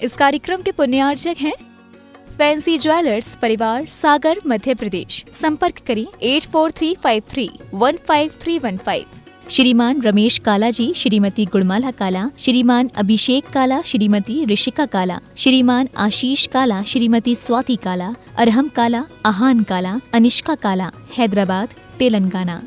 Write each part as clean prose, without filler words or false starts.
इस कार्यक्रम के पुण्यार्चक हैं फैंसी ज्वेलर्स परिवार, सागर, मध्य प्रदेश। संपर्क करें 8435315315। श्रीमान रमेश काला जी, श्रीमती गुणमाला काला, श्रीमान अभिषेक काला, श्रीमती ऋषिका काला, श्रीमान आशीष काला, श्रीमती स्वाति काला, अरहम काला, आहान काला, अनिष्का काला, हैदराबाद, तेलंगाना।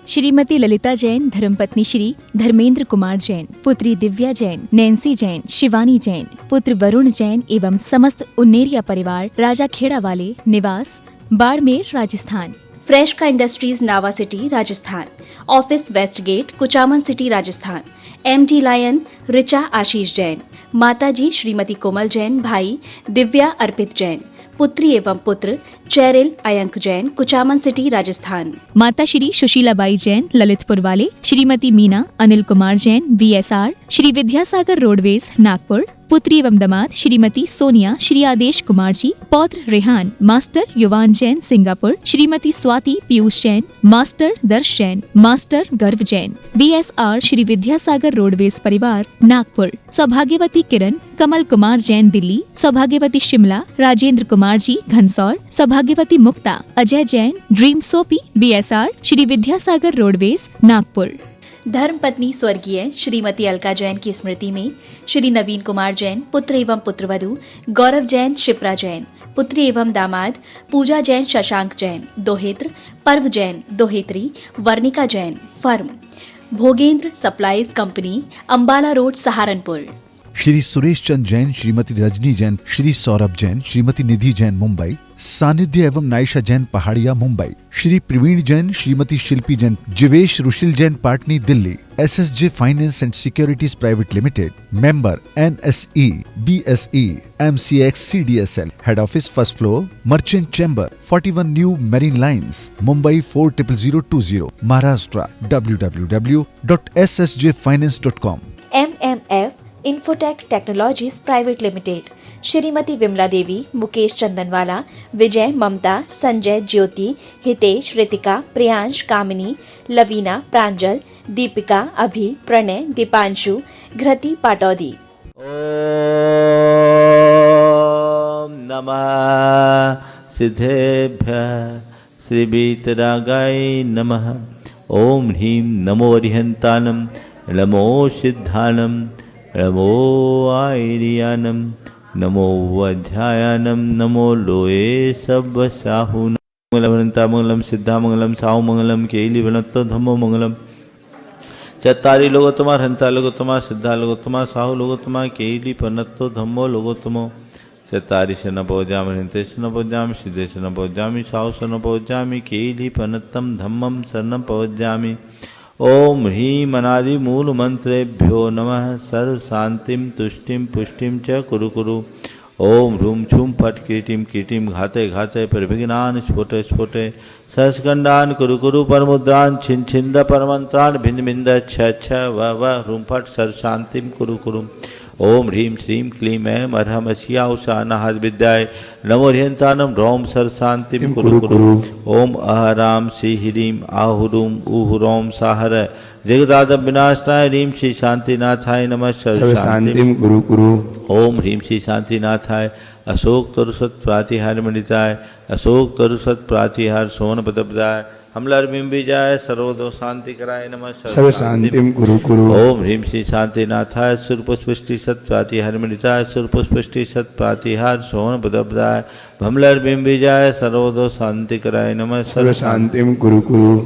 श्रीमती ललिता जैन, धर्मपत्नी श्री धर्मेंद्र कुमार जैन, पुत्री दिव्या जैन, नैन्सी जैन, शिवानी जैन, पुत्र वरुण जैन एवं समस्त उन्नेरिया परिवार, राजा खेड़ा वाले, निवास बाड़मेर, राजस्थान। फ्रेश का industries, Nawa city, Rajasthan. Office west gate, Kuchaman city, Rajasthan. MD lion, Richa Ashish Jain. माताजी श्रीमती कोमल जैन, भाई दिव्या अर्पित जैन, पुत्री एवं पुत्र चैरिल अयंक जैन, कुचामन सिटी, राजस्थान। माता श्री सुशीलाबाई जैन, ललितपुर वाले, श्रीमती मीना अनिल कुमार जैन, VSR, श्री विद्यासागर रोडवेज, नागपुर। पुत्री एवं दामाद श्रीमती सोनिया, श्री आदेश कुमार जी, पौत्र रेहान, मास्टर युवान जैन, सिंगापुर। श्रीमती स्वाति पीयूष जैन, मास्टर दर्श जैन, मास्टर गर्व जैन, BSR, श्री विद्यासागर रोडवेज परिवार, नागपुर। सौभाग्यवती किरण कमल कुमार जैन, दिल्ली। सौभाग्यवती शिमला राजेंद्र कुमार जी, घनसौर। सौभाग्यवती मुक्ता अजय जैन, ड्रीम सोपी, BSR, श्री विद्यासागर रोडवेज, नागपुर। धर्मपत्नी स्वर्गीय श्रीमती अलका जैन की स्मृति में श्री नवीन कुमार जैन, पुत्र एवं पुत्रवधू गौरव जैन, शिप्रा जैन, पुत्री एवं दामाद पूजा जैन, शशांक जैन, दोहित्र पर्व जैन, दोहित्री Varnika Jain, firm Bhogendra supplies company, Ambala road, Saharanpur. Shri Suresh Chand Jain, Shrimati Rajni Jain, Shri Saurabh Jain, Shrimati Nidhi Jain, Mumbai. Sanidhya एवं Naysha Jain, Pahadia, Mumbai. Shri Praveen Jain, Shrimati Shilpi Jain, Jivesh Rushil Jain, Patni, Delhi. SSJ finance and securities private limited, member NSE, BSE, MCX, CDSL, head office first floor, merchant chamber, 41 new marine lines, Mumbai 400020, Maharashtra. www.ssjfinance.com। MMF infotech technologies private limited, Shrimati Vimla Devi, Mukesh Chandanwala, Vijay, Mamta, Sanjay, Jyoti, Hitesh, Ritika, Priyansh, Kamini, Lavina, Pranjal, Deepika, Abhi, Pranay, Deepanshu, घृति Pataudi. ओम नमः सिद्धेभ्यः श्री वीतरागाय नमः। ओम ह्रीं नमो अरिहंतानम, नमो सिद्धानम, नमो आयरियानम, नमो वज्रायानम, नमो लोये सब्बसाहुन। मंगलम सिद्धामंगलम साहुमंगलम केलिवनत्तो धम्मो मंगलम। चत्तारि लोगोत्तमा हंता लोगोत्तमा सिद्धा लोगोत्तमा साहु लोगोत्तमा केली पनत्तो धम्मो लोगोत्तमो। चत्तारि शन पौजामि हंते शन पौजामि सिद्धे शन पौजामि साहु शन पौजामि केली पनत्तम धम्मम शरणं पौजामि। ओम ह्रीं अनादि मूल मंत्रेभ्यो नमः। सर्व शांतिम तुष्टिम पुष्टिम च कुरु कुरु। ओम ह्रूम छुम फट कीटिम कीटिम घाते घाते प्रभिघ्नान स्फोटे स्फोटे। सहस्कंडान कुरु कुरु परमुद्रान छिन छिंद परमंत्रान भिन्न भिंद छ छ व ह्रूम फट सर्व शांतिम कुरु कुरु। ओम ह्रीं श्रीं क्लीं ऐं अर्हम अस्या उषानाहद विद्याय नमो ह्रियंतानम रौम सर्व शांतिम कुरु कुरु। ओम अहराम श्री ह्रीं आहुरूम उहुरोम साहर जगदादम विनाशनाय ह्रीं श्री शांतिनाथाय नमः सर्व शांतिम कुरु कुरु। ओम ह्रीं श्री शांतिनाथाय अशोक तरुसत प्रातिहार मंडिताय अशोक तरुसत प्रातिहार सोन पदपदाय हमलर बिंबिजाय सर्वदो शांति कराय नमः सर्व शांतिम कुरु कुरु। ओम ह्रीं श्री शांतिनाथाय सुरपुष्टि सत प्रातिहार मंडिताय सुरपुष्टि सत प्रातिहार सोन पदपदाय हमलर बिंबिजाय सर्वदो शांति कराय नमः सर्व शांतिम कुरु कुरु।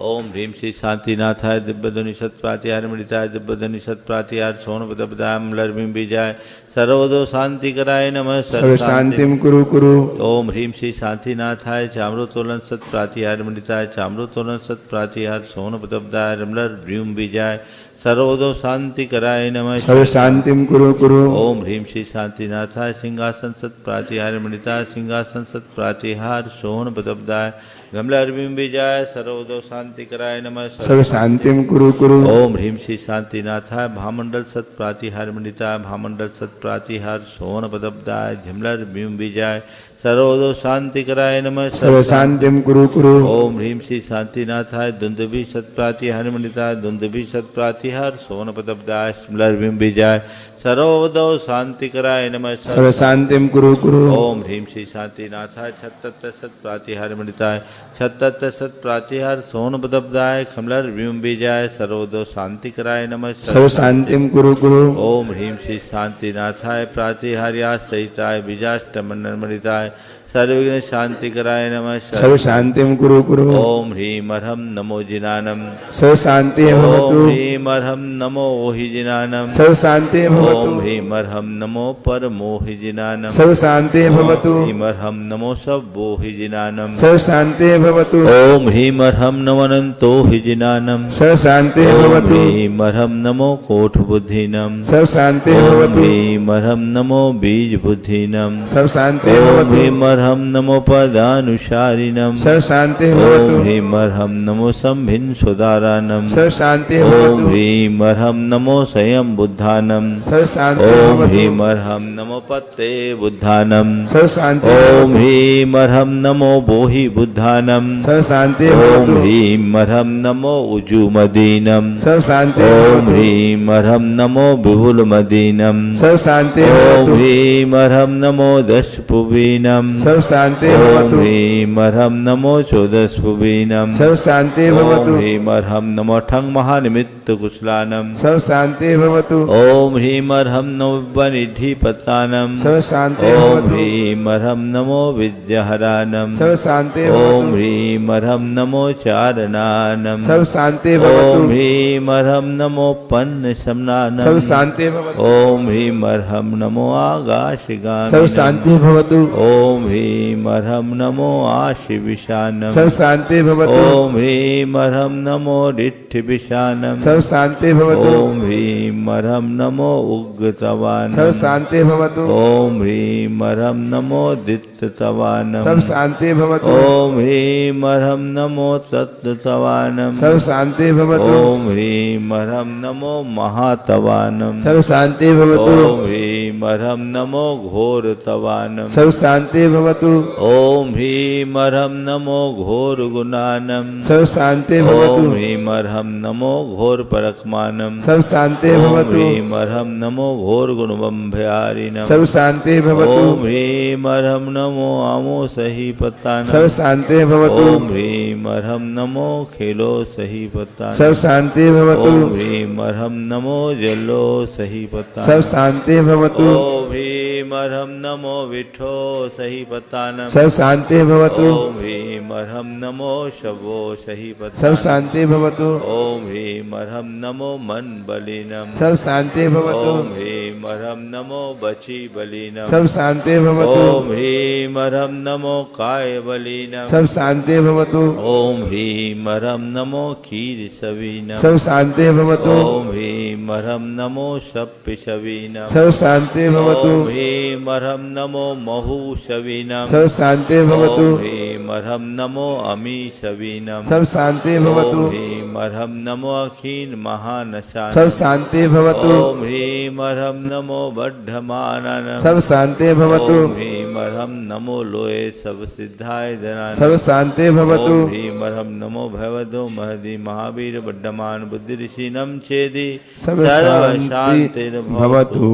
ओम ह्रीं श्री शांतिनाथाय दिव्यध्वनि सत्प्रातिहार मृताय दिव्यध्वनि सत्प्रातिहार सोन पदपदाय मलर बिंबिजाय सर्वदो शांति कराय नमः सर्व शांतिम कुरु कुरु। ओम ह्रीं श्री शांतिनाथाय चामृतोलन सत्प्रातिहार मृताय चामृतोलन सत्प्रातिहार सोन पदपदाय मलर बिंबिजाय सर्वदो शांति कराय नमः सर्व शांतिम कुरु कुरु। ओम ह्रीं श्री शांतिनाथाय सिंहासन सत्प्रातिहार मृताय सिंहासन सत्प्रातिहार सोन पदपदाय गमला बिंबिजाय सर्वदो शांति कराय नमः सर्व शांतिम कुरु कुरु। ओम ह्रीं श्री शांतिनाथाय भामंडल सत प्रातिहार मंडिताय भामंडल सत प्रातिहार सोन पदपदाय झमलर बिंबिजाय सर्वदो शांति कराय नमः सर्व शांतिम कुरु कुरु। ओम ह्रीं श्री शांतिनाथाय दुंदुभि सत प्रातिहार मंडिताय दुंदुभि सत प्रातिहार सोन पदपदाय झमलर बिंबिजाय सर्वोदौ शांतिकराय नमः सर्व शांतिम कुरु कुरु ओम ह्रीं श्री शांतिनाथाय छत्तत सत प्रातिहार मणिताय छत्तत सत प्रातिहार सोनबदब्दाय खमलर व्योम बीजाय सर्वोदौ शांतिकराय नमः सर्व शांतिम कुरु कुरु ओम ह्रीं श्री शांतिनाथाय प्रातिहार्या सहिताय बीजाष्टमण्डलमणिताय सर्वविघ्न शांतिकराय नमः सर्व शांतिम कुरु कुरु ओम ह्रीं अर्हं नमो जिनानम सर्व शांति ओम भवतु ह्रीं अर्हं नमो ओहि जिनानम सर्व शांति ओम भवतु ह्रीं अर्हं नमो परमोहि जिनानम सर्व शांति भवतु ह्रीं अर्हं नमो सब्बोहि जिनानम सर्व शांति भवतु ओम ह्रीं अर्हं नमो अनंतो हि जिनानम सर्व शांति ओम भवतु ह्रीं अर्हं नमो कोट बुद्धिनम सर्व शांति ओम भवतु ह्रीं अर्हं नमो बीज बुद्धिनम सर्व शांति ओम भवतु ह्रीं अर्हं नमो पदानुसारिणम सर्व शांति ओम भवतु ह्रीं अर्हं नमो संभिन् सुदारानम सर्व शांति ओम भवतु ह्रीं अर्हं नमो स्वयं बुद्धानम सर्व शांति ओम भवतु ह्रीं अर्हं नमो पत्ते बुद्धानम सर्व शांति ओम ह्रीं अर्हं नमो बोहि बुद्धानम सर्व शांति ओम भवतु ह्रीं अर्हं नमो उजुमदीनम सर्व शांति ओम भवतु ह्रीं अर्हं नमो विपुलमदीनम सर्व शांति ओम भवतु ह्रीं अर्हं नमो दशपुवीनम सर्व शांति ओम भवतु ह्रीं अर्हं नमो चोदशपुवीनम सर्व शांति ओम भवतु ह्रीं अर्हं नमो ठंग महानिमित्त कुशलानम सर्व शांति भवतु ओम ह्रीं अर्हं नमो वनिधिपतानम सर्व शांति ओम भवतु ह्रीं अर्हं नमो विद्याहरानम सर्व शांति ओम भवतु ह्रीं अर्हं नमो चारणानम सर्व शांति ओम भवतु ह्रीं अर्हं नमो पन्न समनानम सर्व शांति भवतु ओम ह्रीं अर्हं नमो आकाशगामिनम सर्व शांति भवतु ओम ह्रीं अर्हं नमो आशिविशानम सर्व शांति भवतु ओम ह्रीं अर्हं नमो डिठ्ठिविशानम सर्व शांति भवतु ओम ह्रीं अर्हं नमो उग्रतवानम सर्व शांति भवतु ओम ह्रीं अर्हं नमो दित्तवानम सर्व शांति भवतु ओम ह्रीं अर्हं नमो तत्तवानम सर्व शांति भवतु ओम ह्रीं अर्हं नमो महातवानम सर्व शांति भवतु ओम ह्रीं अर्हं नमो घोरतवानम सर्व शांति भवतु ओम ह्रीं अर्हं नमो घोर गुणानम सर्व शांति ओम भवतु ह्रीं अर्हं नमो घोर परकमानम सर्व शांति ओम भवतु ह्रीं अर्हं नमो घोर गुणबम्भयारिणम सर्व शांति भवतु ओम ह्रीं अर्हं नमो आमो सही पत्तानम सर्व शांति भवतु ओम ह्रीं अर्हं नमो खेलो सही पत्तानम सर्व शांति भवतु ओम ह्रीं अर्हं नमो जलो सही पत्तानम सर्व शांति भवतु ओम ह्रीं अर्हं नमो विठो सही पत्तानम सर्व शांति भवतु ओम ह्रीं अर्हं नमो शवो सही सर्व पत्तानम शांति भवतु ओम ह्रीं अर्हं नमो मन बलिनम सर्व शांति भवतु ओम ह्रीं अर्हं नमो बची बलिनम सर्व शांति भवतु ओम ह्रीं अर्हं नमो काय बलिनम सर्व शांति भवतु ओम ह्रीं अर्हं नमो क्षीर सवीनम सर्व शांति भवतु ओम ह्रीं अर्हं नमो सप्पिशवीनम सर्व शांति भवतु ओम ह्रीं अर्हं नमो महूशवीनम सर्व शांति भवतु ओम ह्रीं अर्हं नमो अमीशवीनम सर्व शांति भवतु ओम ह्रीं अर्हं नमो अखीन महानशानम सर्व शांति भवतु ओम ह्रीं अर्हं नमो बद्धमाननम सर्व शांति भवतु ओम ह्रीं अर्हं नमो लोये सब सिद्धाय धनानम सर्व शांति भवतु ओम ह्रीं अर्हं नमो भगवतो महदी महावीर बड्डमान बुद्धि ऋषिनम छेदि सर्व शांति भवतु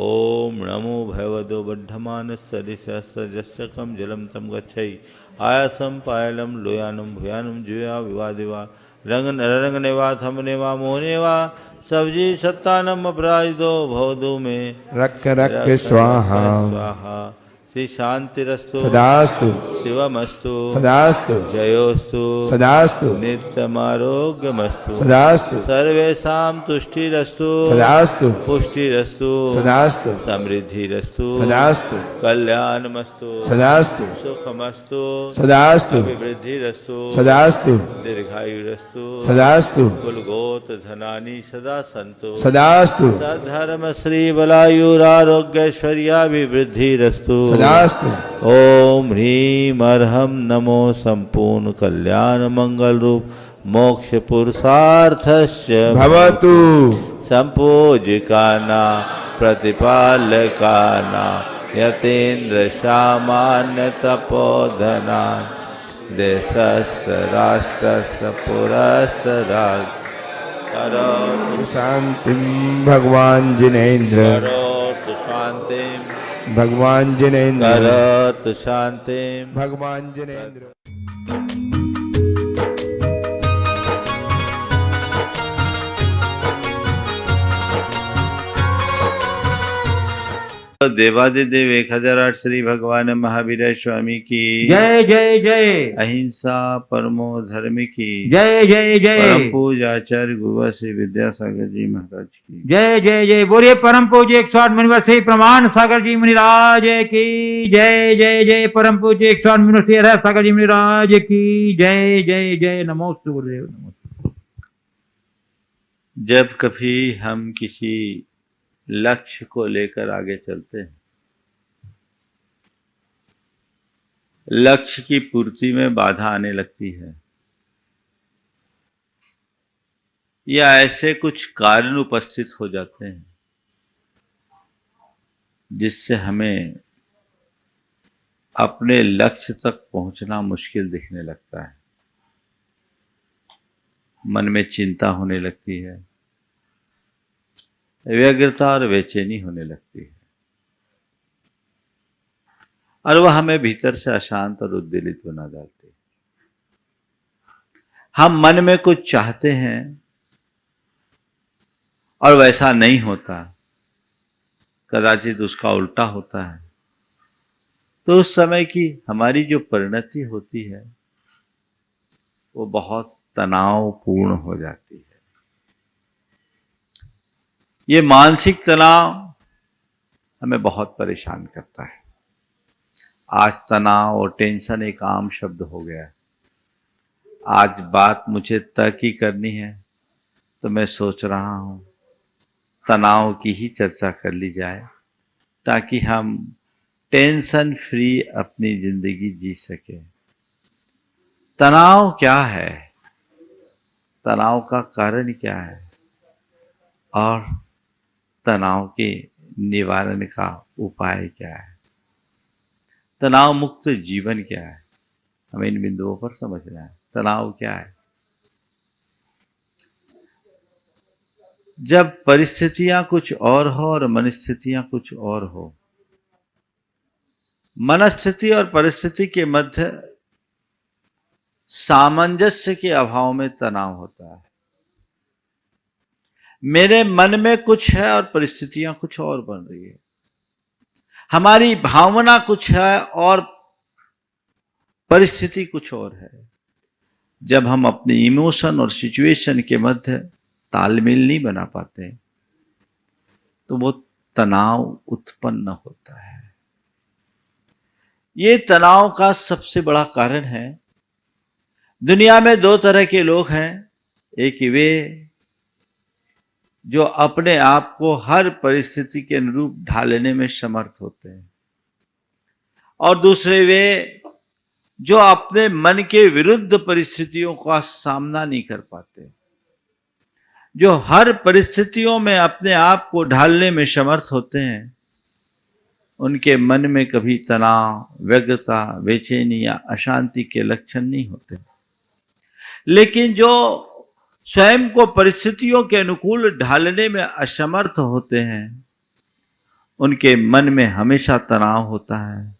ओम नमो भगवतो बड्डमान सरिसहस्रजस्यकं जलम तम गच्छै आयासम पायलम लोयानम भूयानम जुया विवादिवा रंग नेवा थमनेवा मोहनेवा सब्जी सत्तानम अपराजितो भवदो में रख रख स्वाहा स्वाहा श्री शांतिरस्तु सदास्तु शिवमस्तु सदास्तु जयोस्तु सदास्तु नित्यमारोग्यमस्तु सदास्तु सर्वेषां तुष्टिरस्तु सदास्तु पुष्टिरस्तु सदास्तु समृद्धिरस्तु सदास्तु कल्याणमस्तु सदास्तु सुखमस्तु सदास्तु अभिवृद्धिरस्तु सदास्तु दीर्घायुरस्तु सदास्तु कुलगोत धनानि सदा सन्तु सदास्तु सद्धर्म श्री बलायुरारोग्यैश्वर्याभिवृद्धिरस्तु सदास्तु ओम ह्रीं अर्हं नमो संपूर्ण कल्याण मंगल रूप मोक्ष पुरुषार्थस्य भवतु संपूजिकाना प्रतिपालकाना यतेन्द्र सामान्य तपोधना देशस्य राष्ट्रस्य पुरस्य राज करोतु शांतिं भगवान जिनेन्द्र करोतु शान्तिं भगवान जिनेन्द्र करोतु शान्तिं भगवान जिनेन्द्र। देवादिदेव 1008 श्री भगवान महावीर स्वामी की जय जय जय अहिंसा परमो धर्म की जय जय परम जय पूज्य आचार्य गुरु श्री विद्यासागर जी महाराज की जय जय जय बोलिए परम पूज्य 108 मुनिवर श्री प्रमाण सागर जी मुनिराज की जय जय जय परम पूज्य 108 मुनिवर श्री हर सागर जी मुनिराज की जय जय जय नमोस्तु गुरुदेव नमोस्तु। जब कभी हम किसी लक्ष्य को लेकर आगे चलते हैं, लक्ष्य की पूर्ति में बाधा आने लगती है या ऐसे कुछ कारण उपस्थित हो जाते हैं जिससे हमें अपने लक्ष्य तक पहुंचना मुश्किल दिखने लगता है। मन में चिंता होने लगती है, व्यग्रता और बेचैनी होने लगती है और वह हमें भीतर से अशांत और उद्वेलित बना डालती है। हम मन में कुछ चाहते हैं और वैसा नहीं होता, कदाचित उसका उल्टा होता है, तो उस समय की हमारी जो परिणति होती है वो बहुत तनावपूर्ण हो जाती है। ये मानसिक तनाव हमें बहुत परेशान करता है। आज तनाव और टेंशन एक आम शब्द हो गया है। आज बात मुझे तय की करनी है तो मैं सोच रहा हूं तनाव की ही चर्चा कर ली जाए ताकि हम टेंशन फ्री अपनी जिंदगी जी सके। तनाव क्या है, तनाव का कारण क्या है और तनाव के निवारण का उपाय क्या है, तनाव मुक्त जीवन क्या है, हमें इन बिंदुओं पर समझना है। तनाव क्या है? जब परिस्थितियां कुछ और हो और मनस्थितियां कुछ और हो, मनस्थिति और परिस्थिति के मध्य सामंजस्य के अभाव में तनाव होता है। मेरे मन में कुछ है और परिस्थितियां कुछ और बन रही है, हमारी भावना कुछ है और परिस्थिति कुछ और है। जब हम अपने इमोशन और सिचुएशन के मध्य तालमेल नहीं बना पाते तो वो तनाव उत्पन्न होता है। ये तनाव का सबसे बड़ा कारण है। दुनिया में दो तरह के लोग हैं, एक वे जो अपने आप को हर परिस्थिति के अनुरूप ढालने में समर्थ होते हैं और दूसरे वे जो अपने मन के विरुद्ध परिस्थितियों का सामना नहीं कर पाते। जो हर परिस्थितियों में अपने आप को ढालने में समर्थ होते हैं उनके मन में कभी तनाव, व्यग्रता, बेचैनी या अशांति के लक्षण नहीं होते। लेकिन जो स्वयं को परिस्थितियों के अनुकूल ढालने में असमर्थ होते हैं उनके मन में हमेशा तनाव होता है,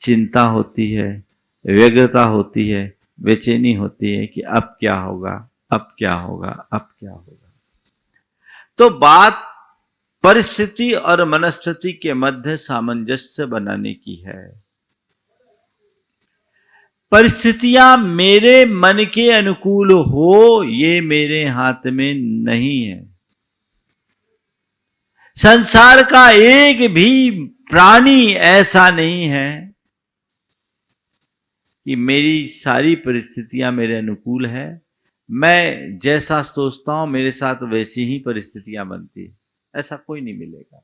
चिंता होती है, व्यग्रता होती है, बेचैनी होती है कि अब क्या होगा, अब क्या होगा, अब क्या होगा। तो बात परिस्थिति और मनस्थिति के मध्य सामंजस्य बनाने की है। परिस्थितियां मेरे मन के अनुकूल हो ये मेरे हाथ में नहीं है। संसार का एक भी प्राणी ऐसा नहीं है कि मेरी सारी परिस्थितियां मेरे अनुकूल है, मैं जैसा सोचता हूं मेरे साथ वैसी ही परिस्थितियां बनती, ऐसा कोई नहीं मिलेगा।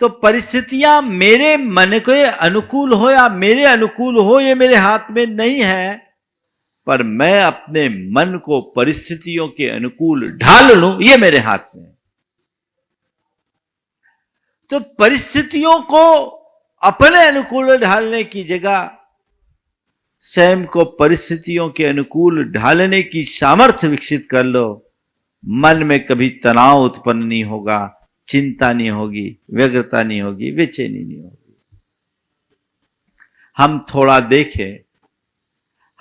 तो परिस्थितियां मेरे मन के अनुकूल हो या मेरे अनुकूल हो ये मेरे हाथ में नहीं है, पर मैं अपने मन को परिस्थितियों के अनुकूल ढाल लूं ये मेरे हाथ में है। तो परिस्थितियों को अपने अनुकूल ढालने की जगह स्वयं को परिस्थितियों के अनुकूल ढालने की सामर्थ्य विकसित कर लो मन में कभी तनाव उत्पन्न नहीं होगा, चिंता नहीं होगी, व्यग्रता नहीं होगी, बेचैनी नहीं होगी। हम थोड़ा देखें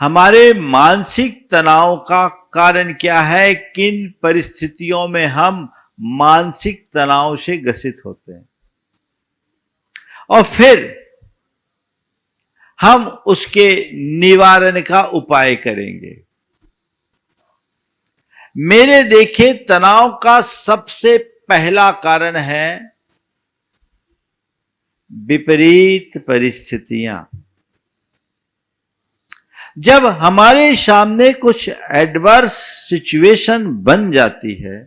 हमारे मानसिक तनाव का कारण क्या है, किन परिस्थितियों में हम मानसिक तनाव से ग्रसित होते हैं, और फिर हम उसके निवारण का उपाय करेंगे। मेरे देखे तनाव का सबसे पहला कारण है विपरीत परिस्थितियां। जब हमारे सामने कुछ एडवर्स सिचुएशन बन जाती है,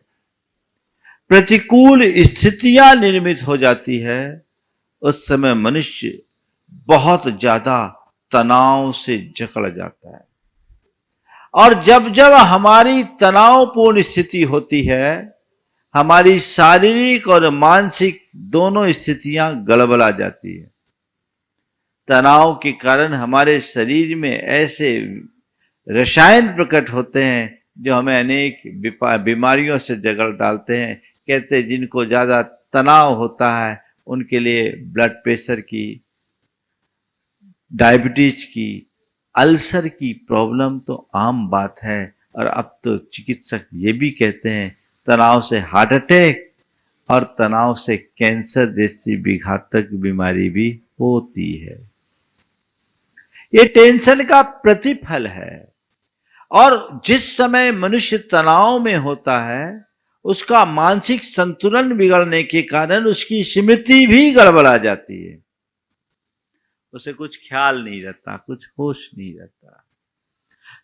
प्रतिकूल स्थितियां निर्मित हो जाती है, उस समय मनुष्य बहुत ज्यादा तनाव से जकड़ जाता है। और जब जब हमारी तनावपूर्ण स्थिति होती है, हमारी शारीरिक और मानसिक दोनों स्थितियां गड़बड़ा जाती है। तनाव के कारण हमारे शरीर में ऐसे रसायन प्रकट होते हैं जो हमें अनेक बीमारियों से जकड़ डालते हैं। कहते हैं जिनको ज्यादा तनाव होता है उनके लिए ब्लड प्रेशर की, डायबिटीज की, अल्सर की प्रॉब्लम तो आम बात है। और अब तो चिकित्सक ये भी कहते हैं तनाव से हार्ट अटैक और तनाव से कैंसर जैसी भी घातक बीमारी भी होती है। ये टेंशन का प्रतिफल है। और जिस समय मनुष्य तनाव में होता है, उसका मानसिक संतुलन बिगड़ने के कारण उसकी स्मृति भी गड़बड़ा जाती है। उसे कुछ ख्याल नहीं रहता, कुछ होश नहीं रहता।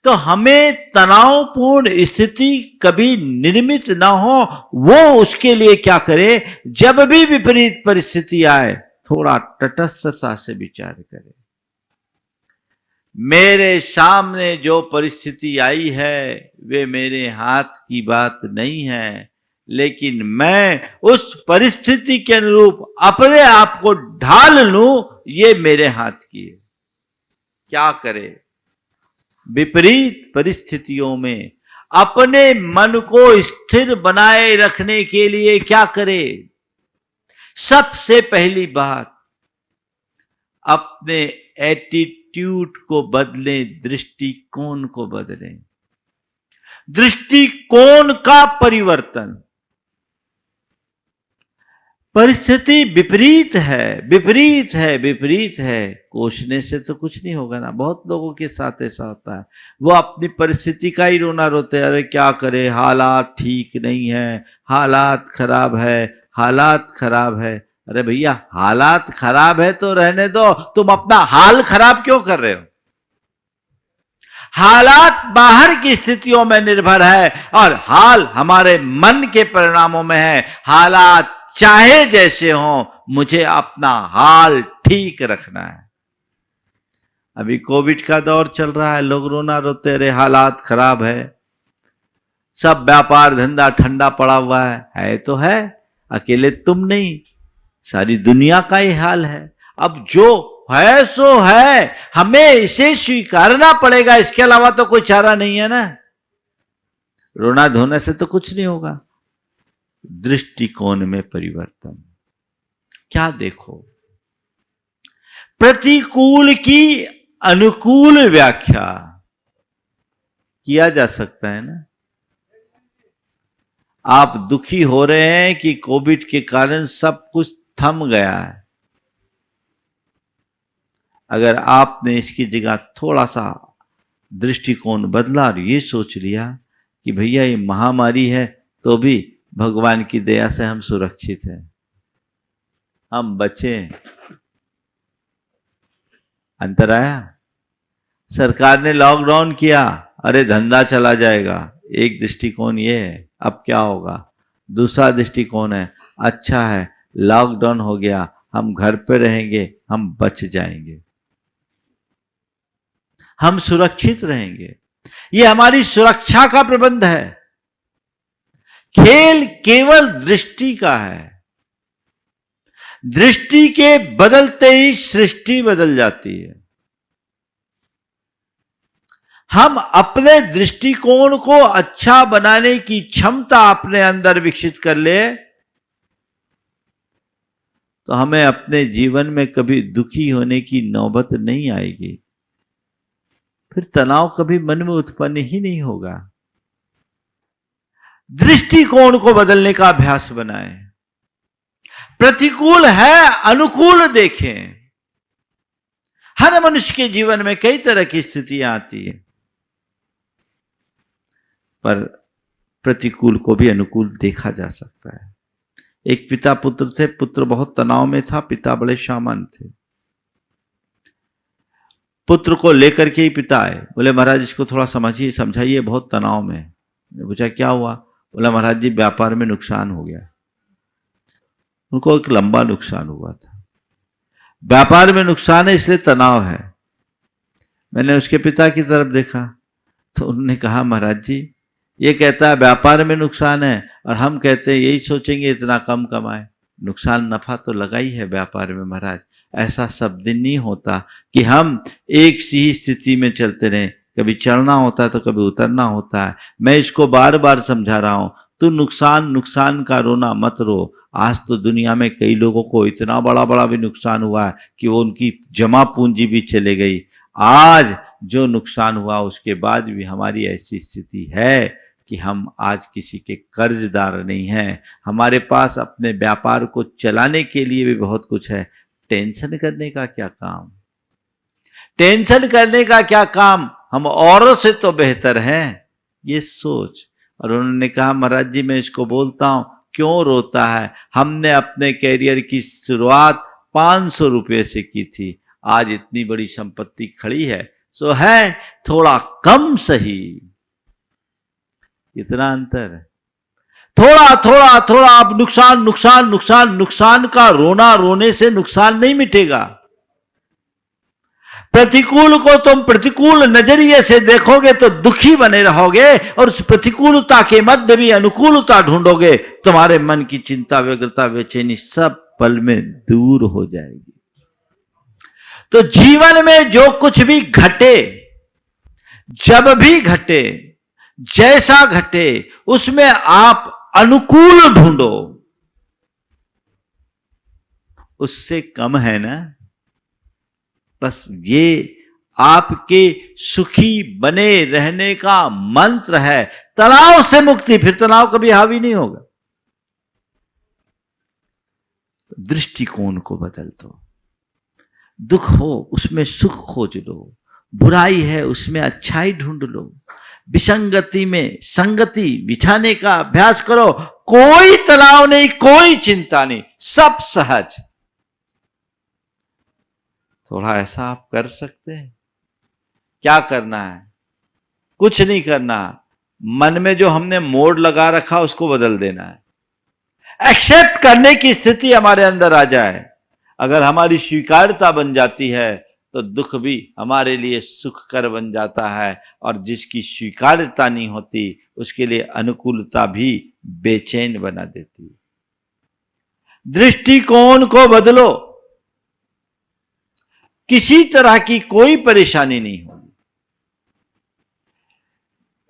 तो हमें तनावपूर्ण स्थिति कभी निर्मित ना हो, वो उसके लिए क्या करे, जब भी विपरीत परिस्थिति आए थोड़ा तटस्थता से विचार करे। मेरे सामने जो परिस्थिति आई है वे मेरे हाथ की बात नहीं है, लेकिन मैं उस परिस्थिति के अनुरूप अपने आप को ढाल लूं, ये मेरे हाथ की है। क्या करे? विपरीत परिस्थितियों में अपने मन को स्थिर बनाए रखने के लिए क्या करे? सबसे पहली बात, अपने एटीट्यूड को बदलें, दृष्टिकोण को बदलें। दृष्टिकोण का परिवर्तन। परिस्थिति विपरीत है, विपरीत है, विपरीत है, कोसने से तो कुछ नहीं होगा ना। बहुत लोगों के साथ ऐसा होता है, वो अपनी परिस्थिति का ही रोना रोते हैं, अरे क्या करे, हालात ठीक नहीं है, हालात खराब है, हालात खराब है। अरे भैया, हालात खराब है तो रहने दो, तुम अपना हाल खराब क्यों कर रहे हो? हालात बाहर की स्थितियों में निर्भर है और हाल हमारे मन के परिणामों में है। हालात चाहे जैसे हों, मुझे अपना हाल ठीक रखना है। अभी कोविड का दौर चल रहा है, लोग रोना रोते रहे, हालात खराब है, सब व्यापार धंधा ठंडा पड़ा हुआ है तो है, अकेले तुम नहीं, सारी दुनिया का ही हाल है। अब जो है सो है, हमें इसे स्वीकारना पड़ेगा, इसके अलावा तो कोई चारा नहीं है ना। रोना धोने से तो कुछ नहीं होगा। दृष्टिकोण में परिवर्तन। क्या देखो, प्रतिकूल की अनुकूल व्याख्या किया जा सकता है ना। आप दुखी हो रहे हैं कि कोविड के कारण सब कुछ थम गया है। अगर आपने इसकी जगह थोड़ा सा दृष्टिकोण बदला और ये सोच लिया कि भैया ये महामारी है तो भी भगवान की दया से हम सुरक्षित हैं, हम बचे। अंतर आया? सरकार ने लॉकडाउन किया, अरे धंधा चला जाएगा, एक दृष्टिकोण ये है। अब क्या होगा? दूसरा दृष्टिकोण है, अच्छा है लॉकडाउन हो गया, हम घर पे रहेंगे, हम बच जाएंगे, हम सुरक्षित रहेंगे। ये हमारी सुरक्षा का प्रबंध है। खेल केवल दृष्टि का है। दृष्टि के बदलते ही सृष्टि बदल जाती है। हम अपने दृष्टिकोण को अच्छा बनाने की क्षमता अपने अंदर विकसित कर ले तो हमें अपने जीवन में कभी दुखी होने की नौबत नहीं आएगी, फिर तनाव कभी मन में उत्पन्न ही नहीं होगा। दृष्टिकोण को बदलने का अभ्यास बनाएं। प्रतिकूल है अनुकूल देखें। हर मनुष्य के जीवन में कई तरह की स्थितियां आती है, पर प्रतिकूल को भी अनुकूल देखा जा सकता है। एक पिता पुत्र थे, पुत्र बहुत तनाव में था, पिता बड़े सामान्य थे। पुत्र को लेकर के ही पिता आए, बोले महाराज इसको थोड़ा समझिए समझाइए, बहुत तनाव में है। पूछा क्या हुआ? बोला महाराज जी व्यापार में नुकसान हो गया। उनको एक लंबा नुकसान हुआ था, व्यापार में नुकसान है इसलिए तनाव है। मैंने उसके पिता की तरफ देखा तो उन्होंने कहा महाराज जी ये कहता है व्यापार में नुकसान है और हम कहते हैं यही सोचेंगे इतना कम कमाए, नुकसान नफा तो लगा ही है व्यापार में महाराज। ऐसा सब दिन नहीं होता कि हम एक सी ही स्थिति में चलते रहें, कभी चढ़ना होता है तो कभी उतरना होता है। मैं इसको बार बार समझा रहा हूं, तू नुकसान का रोना मत रो। आज तो दुनिया में कई लोगों को इतना बड़ा बड़ा भी नुकसान हुआ है कि वो उनकी जमा पूंजी भी चले गई। आज जो नुकसान हुआ उसके बाद भी हमारी ऐसी स्थिति है कि हम आज किसी के कर्जदार नहीं हैं। हमारे पास अपने व्यापार को चलाने के लिए भी बहुत कुछ है। टेंशन करने का क्या काम? टेंशन करने का क्या काम? हम औरों से तो बेहतर हैं, ये सोच। और उन्होंने कहा महाराज जी मैं इसको बोलता हूं क्यों रोता है? हमने अपने कैरियर की शुरुआत 500 रुपये से की थी, आज इतनी बड़ी संपत्ति खड़ी है, सो है थोड़ा कम सही। इतना अंतर है। थोड़ा थोड़ा थोड़ा आप नुकसान का रोना रोने से नुकसान नहीं मिटेगा। प्रतिकूल को तुम प्रतिकूल नजरिए से देखोगे तो दुखी बने रहोगे और उस प्रतिकूलता के मध्य भी अनुकूलता ढूंढोगे, तुम्हारे मन की चिंता व्यग्रता बेचैनी सब पल में दूर हो जाएगी। तो जीवन में जो कुछ भी घटे, जब भी घटे, जैसा घटे, उसमें आप अनुकूल ढूंढो। उससे कम है ना, बस ये आपके सुखी बने रहने का मंत्र है। तनाव से मुक्ति, फिर तनाव कभी हावी नहीं होगा। दृष्टिकोण को बदल दो। दुख हो उसमें सुख खोज लो, बुराई है उसमें अच्छाई ढूंढ लो, विसंगति में संगति बिछाने का अभ्यास करो। कोई तनाव नहीं, कोई चिंता नहीं, सब सहज। थोड़ा ऐसा आप कर सकते हैं। क्या करना है? कुछ नहीं करना। मन में जो हमने मोड़ लगा रखा उसको बदल देना है। एक्सेप्ट करने की स्थिति हमारे अंदर आ जाए। अगर हमारी स्वीकार्यता बन जाती है तो दुख भी हमारे लिए सुखकर बन जाता है, और जिसकी स्वीकार्यता नहीं होती उसके लिए अनुकूलता भी बेचैन बना देती है। दृष्टिकोण को बदलो, किसी तरह की कोई परेशानी नहीं होगी।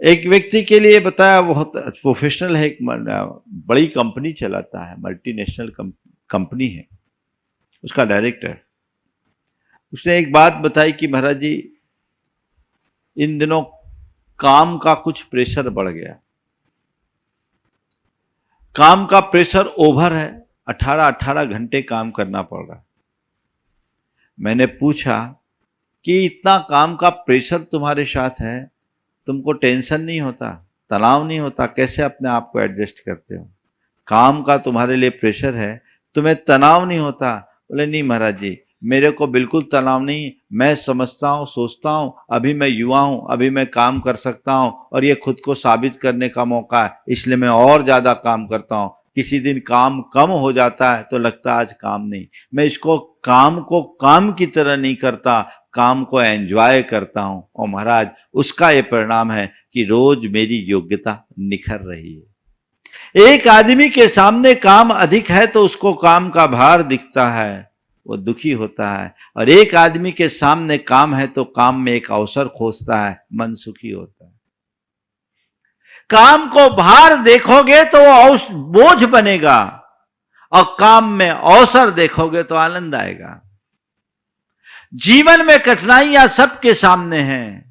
एक व्यक्ति के लिए बताया, बहुत प्रोफेशनल है, एक बड़ी कंपनी चलाता है, मल्टीनेशनल कंपनी है, उसका डायरेक्टर। उसने एक बात बताई कि महाराज जी इन दिनों काम का कुछ प्रेशर बढ़ गया, काम का प्रेशर ओवर है, 18 घंटे काम करना पड़ रहा। मैंने पूछा कि इतना काम का प्रेशर तुम्हारे साथ है, तुमको टेंशन नहीं होता, तनाव नहीं होता, कैसे अपने आप को एडजस्ट करते हो? काम का तुम्हारे लिए प्रेशर है, तुम्हें तनाव नहीं होता? बोले नहीं महाराज जी मेरे को बिल्कुल तनाव नहीं, मैं समझता हूँ, सोचता हूँ अभी मैं युवा हूँ, अभी मैं काम कर सकता हूँ और ये खुद को साबित करने का मौका है, इसलिए मैं और ज़्यादा काम करता हूँ। किसी दिन काम कम हो जाता है तो लगता है आज काम नहीं। मैं इसको काम को काम की तरह नहीं करता, काम को एंजॉय करता हूँ, और महाराज उसका ये परिणाम है कि रोज मेरी योग्यता निखर रही है। एक आदमी के सामने काम अधिक है तो उसको काम का भार दिखता है, वो दुखी होता है। और एक आदमी के सामने काम है तो काम में एक अवसर खोजता है, मन सुखी होता है। काम को भार देखोगे तो वो बोझ बनेगा, और काम में अवसर देखोगे तो आनंद आएगा। जीवन में कठिनाइयां सबके सामने हैं।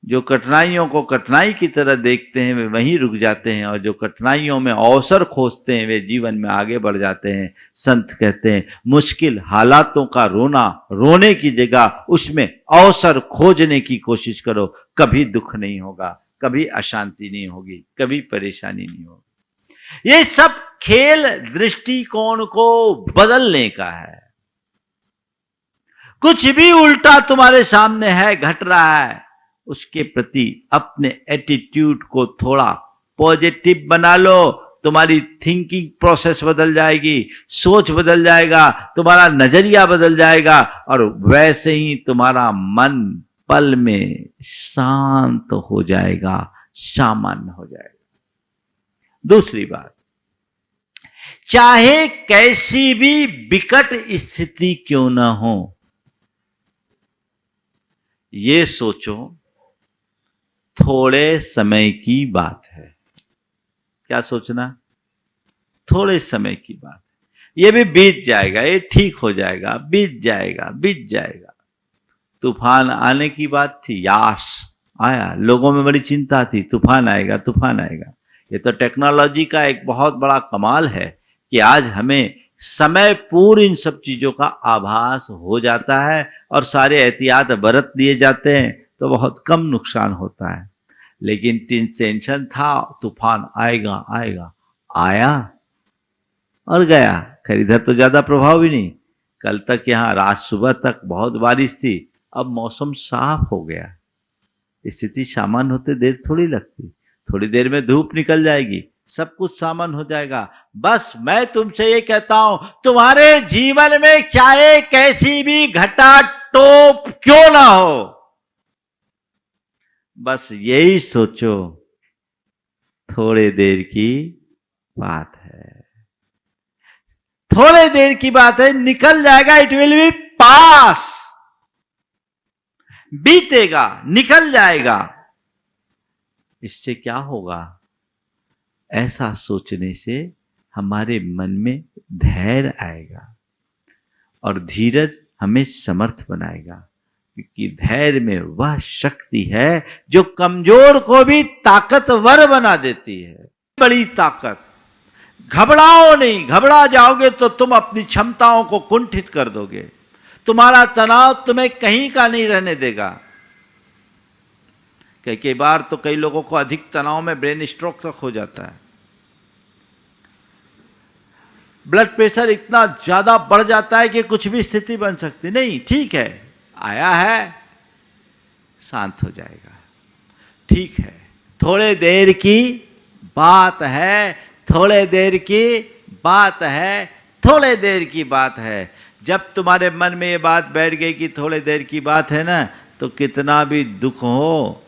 जो कठिनाइयों को कठिनाई की तरह देखते हैं वे वहीं रुक जाते हैं, और जो कठिनाइयों में अवसर खोजते हैं वे जीवन में आगे बढ़ जाते हैं। संत कहते हैं मुश्किल हालातों का रोना रोने की जगह उसमें अवसर खोजने की कोशिश करो, कभी दुख नहीं होगा, कभी अशांति नहीं होगी, कभी परेशानी नहीं होगी। ये सब खेल दृष्टिकोण को बदलने का है। कुछ भी उल्टा तुम्हारे सामने है, घट रहा है, उसके प्रति अपने एटीट्यूड को थोड़ा पॉजिटिव बना लो। तुम्हारी थिंकिंग प्रोसेस बदल जाएगी, सोच बदल जाएगा, तुम्हारा नजरिया बदल जाएगा, और वैसे ही तुम्हारा मन पल में शांत हो जाएगा, सामान्य हो जाएगा। दूसरी बात, चाहे कैसी भी विकट स्थिति क्यों ना हो, ये सोचो थोड़े समय की बात है। क्या सोचना? थोड़े समय की बात है, ये भी बीत जाएगा, ये ठीक हो जाएगा, बीत जाएगा, बीत जाएगा। तूफान आने की बात थी, यास आया, लोगों में बड़ी चिंता थी, तूफान आएगा, तूफान आएगा। ये तो टेक्नोलॉजी का एक बहुत बड़ा कमाल है कि आज हमें समय पूर्व इन सब चीजों का आभास हो जाता है, और सारे एहतियात बरत दिए जाते हैं तो बहुत कम नुकसान होता है। लेकिन टेंशन था, तूफान आएगा आएगा, आया और गया। खैर इधर तो ज्यादा प्रभाव भी नहीं। कल तक यहाँ रात सुबह तक बहुत बारिश थी, अब मौसम साफ हो गया। स्थिति सामान्य होते देर थोड़ी लगती, थोड़ी देर में धूप निकल जाएगी, सब कुछ सामान्य हो जाएगा। बस मैं तुमसे ये कहता हूं, तुम्हारे जीवन में चाहे कैसी भी घटा टोप क्यों ना हो, बस यही सोचो थोड़े देर की बात है, थोड़े देर की बात है, निकल जाएगा। इट विल बी पास, बीतेगा, निकल जाएगा। इससे क्या होगा? ऐसा सोचने से हमारे मन में धैर्य आएगा, और धीरज हमें समर्थ बनाएगा, क्योंकि धैर्य में वह शक्ति है जो कमजोर को भी ताकतवर बना देती है। बड़ी ताकत। घबराओ नहीं, घबरा जाओगे तो तुम अपनी क्षमताओं को कुंठित कर दोगे। तुम्हारा तनाव तुम्हें कहीं का नहीं रहने देगा। कई बार तो कई लोगों को अधिक तनाव में ब्रेन स्ट्रोक तक हो जाता है। ब्लड प्रेशर इतना ज्यादा बढ़ जाता है कि कुछ भी स्थिति बन सकती नहीं। ठीक है, आया है, शांत हो जाएगा, ठीक है, थोड़े देर की बात है, थोड़े देर की बात है, थोड़े देर की बात है। जब तुम्हारे मन में ये बात बैठ गई कि थोड़े देर की बात है ना, तो कितना भी दुख हो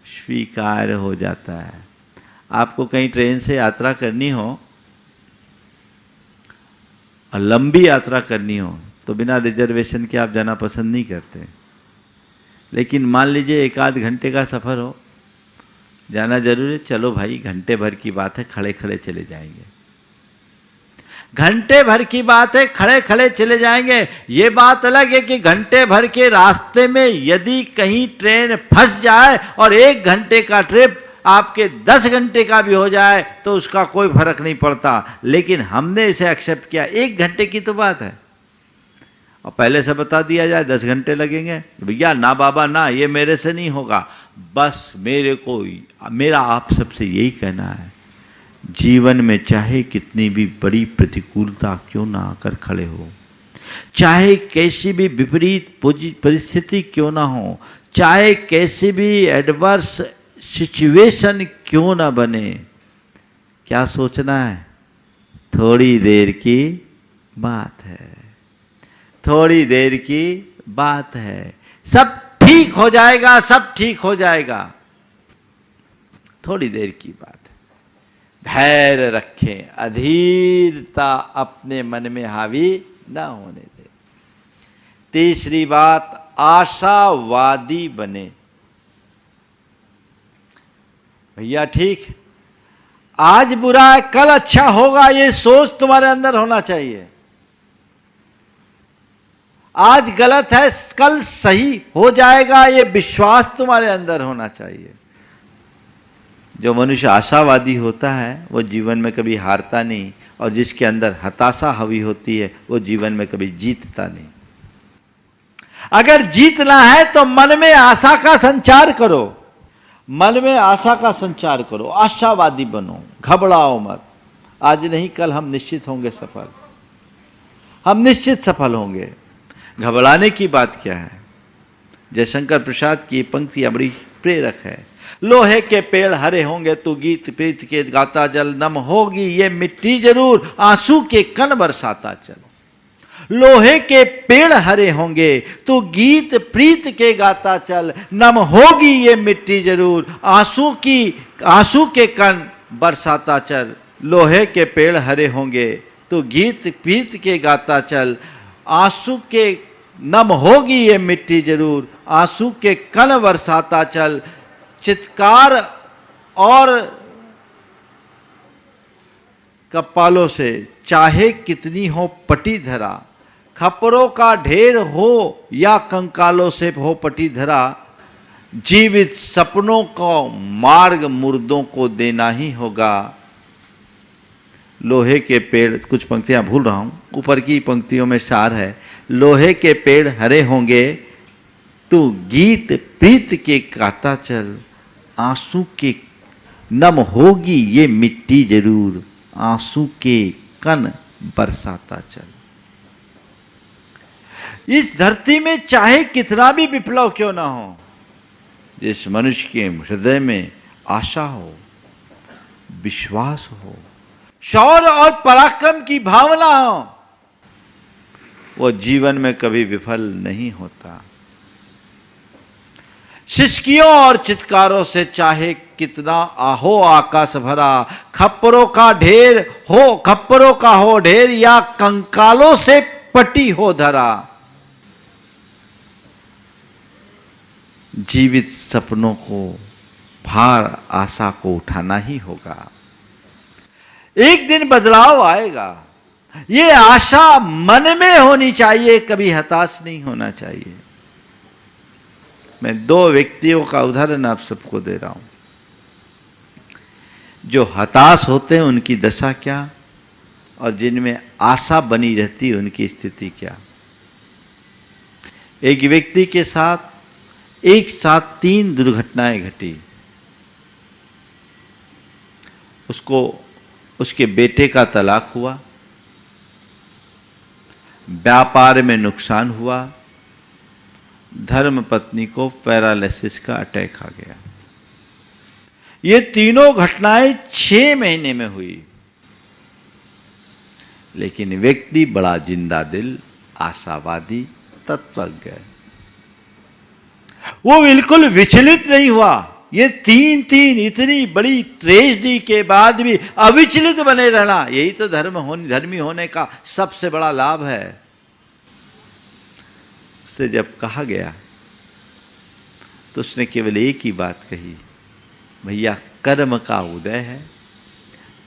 स्वीकार हो जाता है। आपको कहीं ट्रेन से यात्रा करनी हो और लंबी यात्रा करनी हो तो बिना रिजर्वेशन के आप जाना पसंद नहीं करते। लेकिन मान लीजिए 1-8 घंटे का सफ़र हो, जाना जरूरी है, चलो भाई घंटे भर की बात है, खड़े खड़े चले जाएंगे। घंटे भर की बात है, खड़े खड़े चले जाएंगे। ये बात अलग है कि घंटे भर के रास्ते में यदि कहीं ट्रेन फंस जाए और 1 घंटे का ट्रिप आपके 10 घंटे का भी हो जाए तो उसका कोई फर्क नहीं पड़ता। लेकिन हमने इसे एक्सेप्ट किया, 1 घंटे की तो बात है, और पहले से बता दिया जाए 10 घंटे लगेंगे, भैया ना बाबा ना, ये मेरे से नहीं होगा। बस मेरा आप सबसे यही कहना है, जीवन में चाहे कितनी भी बड़ी प्रतिकूलता क्यों ना आकर खड़े हो, चाहे कैसी भी विपरीत परिस्थिति क्यों ना हो, चाहे कैसी भी एडवर्स सिचुएशन क्यों ना बने, क्या सोचना है? थोड़ी देर की बात है, थोड़ी देर की बात है, सब ठीक हो जाएगा, सब ठीक हो जाएगा। थोड़ी देर की बात है। धैर्य रखें, अधीरता अपने मन में हावी ना होने दे। तीसरी बात, आशावादी बने। भैया ठीक, आज बुरा है कल अच्छा होगा, ये सोच तुम्हारे अंदर होना चाहिए। आज गलत है कल सही हो जाएगा, ये विश्वास तुम्हारे अंदर होना चाहिए। जो मनुष्य आशावादी होता है वो जीवन में कभी हारता नहीं, और जिसके अंदर हताशा हावी होती है वो जीवन में कभी जीतता नहीं। अगर जीतना है तो मन में आशा का संचार करो, मन में आशा का संचार करो, आशावादी बनो, घबराओ मत। आज नहीं कल हम निश्चित होंगे सफल, हम निश्चित सफल होंगे। घबराने की बात क्या है? जयशंकर प्रसाद की पंक्ति बड़ी प्रेरक है। लोहे के पेड़ हरे होंगे तो गीत प्रीत के गाता जल, नम होगी ये मिट्टी जरूर आंसू के कण बरसाता चल। लोहे के पेड़ हरे होंगे तो गीत प्रीत के गाता चल, नम होगी ये मिट्टी जरूर आंसू के कण बरसाता चल। लोहे के पेड़ हरे होंगे तो गीत प्रीत के गाता चल, आंसू के नम होगी ये मिट्टी जरूर आंसू के कण बरसाता चल। चित्कार और कपालों से चाहे कितनी हो पटी धरा, खपरों का ढेर हो या कंकालों से हो पटी धरा, जीवित सपनों को मार्ग मुर्दों को देना ही होगा। लोहे के पेड़, कुछ पंक्तियां भूल रहा हूं, ऊपर की पंक्तियों में सार है। लोहे के पेड़ हरे होंगे तू गीत प्रीत के गाता चल, आंसू के नम होगी ये मिट्टी जरूर आंसू के कण बरसाता चल। इस धरती में चाहे कितना भी विप्लव क्यों ना हो, जिस मनुष्य के हृदय में आशा हो, विश्वास हो, शौर्य और पराक्रम की भावना हो, वो जीवन में कभी विफल नहीं होता। सिसकियों और चित्कारों से चाहे कितना आहो आकाश भरा, खप्परों का हो ढेर या कंकालों से पटी हो धरा, जीवित सपनों को भार आशा को उठाना ही होगा। एक दिन बदलाव आएगा, ये आशा मन में होनी चाहिए, कभी हताश नहीं होना चाहिए। मैं दो व्यक्तियों का उदाहरण आप सबको दे रहा हूं। जो हताश होते हैं उनकी दशा क्या, और जिनमें आशा बनी रहती है उनकी स्थिति क्या। एक व्यक्ति के साथ एक साथ 3 दुर्घटनाएं घटी। उसको उसके बेटे का तलाक हुआ, व्यापार में नुकसान हुआ, धर्म पत्नी को पैरालिसिस का अटैक आ गया। ये तीनों घटनाएं 6 महीने में हुई, लेकिन व्यक्ति बड़ा जिंदा दिल, आशावादी, तत्वज्ञ, वो बिल्कुल विचलित नहीं हुआ। ये तीन इतनी बड़ी ट्रेजेडी के बाद भी अविचलित बने रहना, यही तो धर्मी होने का सबसे बड़ा लाभ है। उससे जब कहा गया तो उसने केवल एक ही बात कही, भैया कर्म का उदय है,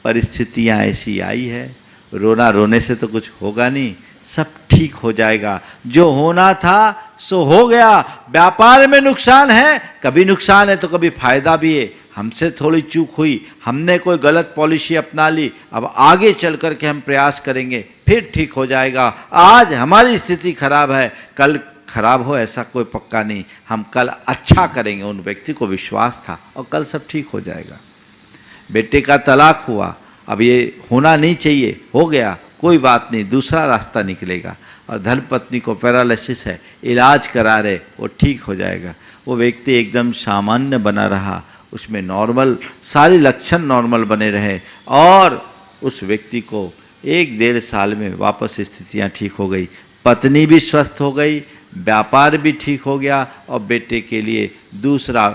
परिस्थितियां ऐसी आई है, रोना रोने से तो कुछ होगा नहीं, सब ठीक हो जाएगा। जो होना था सो हो गया। व्यापार में नुकसान है, कभी नुकसान है तो कभी फायदा भी है। हमसे थोड़ी चूक हुई, हमने कोई गलत पॉलिसी अपना ली, अब आगे चल कर के हम प्रयास करेंगे, फिर ठीक हो जाएगा। आज हमारी स्थिति खराब है, कल खराब हो ऐसा कोई पक्का नहीं, हम कल अच्छा करेंगे। उन व्यक्ति को विश्वास था और कल सब ठीक हो जाएगा। बेटे का तलाक हुआ, अब ये होना नहीं चाहिए, हो गया, कोई बात नहीं, दूसरा रास्ता निकलेगा। और धर्मपत्नी को पैरालिसिस है, इलाज करा रहे, वो ठीक हो जाएगा। वो व्यक्ति एकदम सामान्य बना रहा, उसमें नॉर्मल सारे लक्षण नॉर्मल बने रहे, और उस व्यक्ति को 1-1.5 साल में वापस स्थितियां ठीक हो गई। पत्नी भी स्वस्थ हो गई, व्यापार भी ठीक हो गया, और बेटे के लिए दूसरा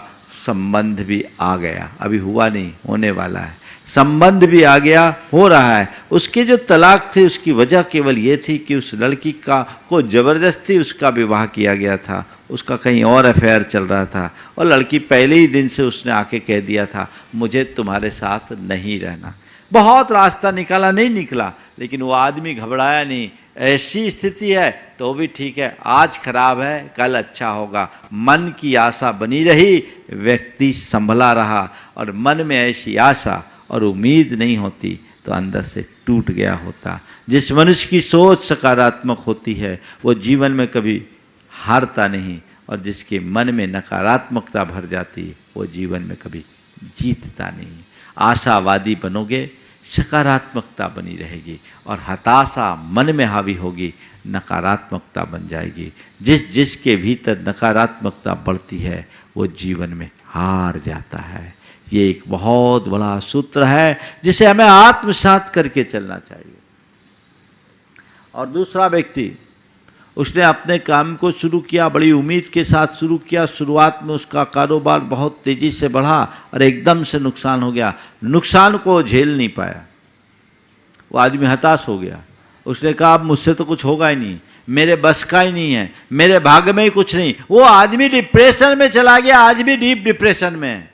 संबंध भी आ गया। अभी हुआ नहीं, होने वाला है। संबंध भी आ गया, हो रहा है। उसके जो तलाक थे उसकी वजह केवल ये थी कि उस लड़की को जबरदस्ती उसका विवाह किया गया था, उसका कहीं और अफेयर चल रहा था और लड़की पहले ही दिन से उसने आके कह दिया था मुझे तुम्हारे साथ नहीं रहना। बहुत रास्ता निकाला, नहीं निकला, लेकिन वो आदमी घबराया नहीं। ऐसी स्थिति है तो भी ठीक है, आज खराब है कल अच्छा होगा, मन की आशा बनी रही, व्यक्ति संभला रहा। और मन में ऐसी आशा और उम्मीद नहीं होती तो अंदर से टूट गया होता। जिस मनुष्य की सोच सकारात्मक होती है वो जीवन में कभी हारता नहीं, और जिसके मन में नकारात्मकता भर जाती है वो जीवन में कभी जीतता नहीं। आशावादी बनोगे, सकारात्मकता बनी रहेगी, और हताशा मन में हावी होगी, नकारात्मकता बन जाएगी। जिसके भीतर नकारात्मकता बढ़ती है वो जीवन में हार जाता है। ये एक बहुत बड़ा सूत्र है जिसे हमें आत्मसात करके चलना चाहिए। और दूसरा व्यक्ति, उसने अपने काम को शुरू किया, बड़ी उम्मीद के साथ शुरू किया। शुरुआत में उसका कारोबार बहुत तेज़ी से बढ़ा और एकदम से नुकसान हो गया। नुकसान को झेल नहीं पाया, वो आदमी हताश हो गया। उसने कहा अब मुझसे तो कुछ होगा ही नहीं, मेरे बस का ही नहीं है, मेरे भाग्य में ही कुछ नहीं। वो आदमी डिप्रेशन में चला गया, आज भी डीप डिप्रेशन में है।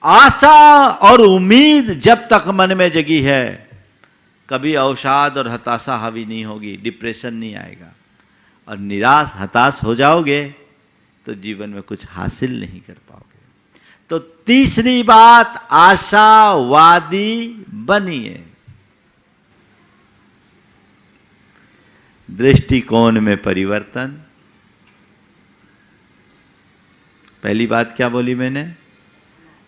आशा और उम्मीद जब तक मन में जगी है कभी अवसाद और हताशा हावी नहीं होगी, डिप्रेशन नहीं आएगा। और निराश हताश हो जाओगे तो जीवन में कुछ हासिल नहीं कर पाओगे। तो तीसरी बात, आशावादी बनिए। दृष्टिकोण में परिवर्तन। पहली बात क्या बोली मैंने?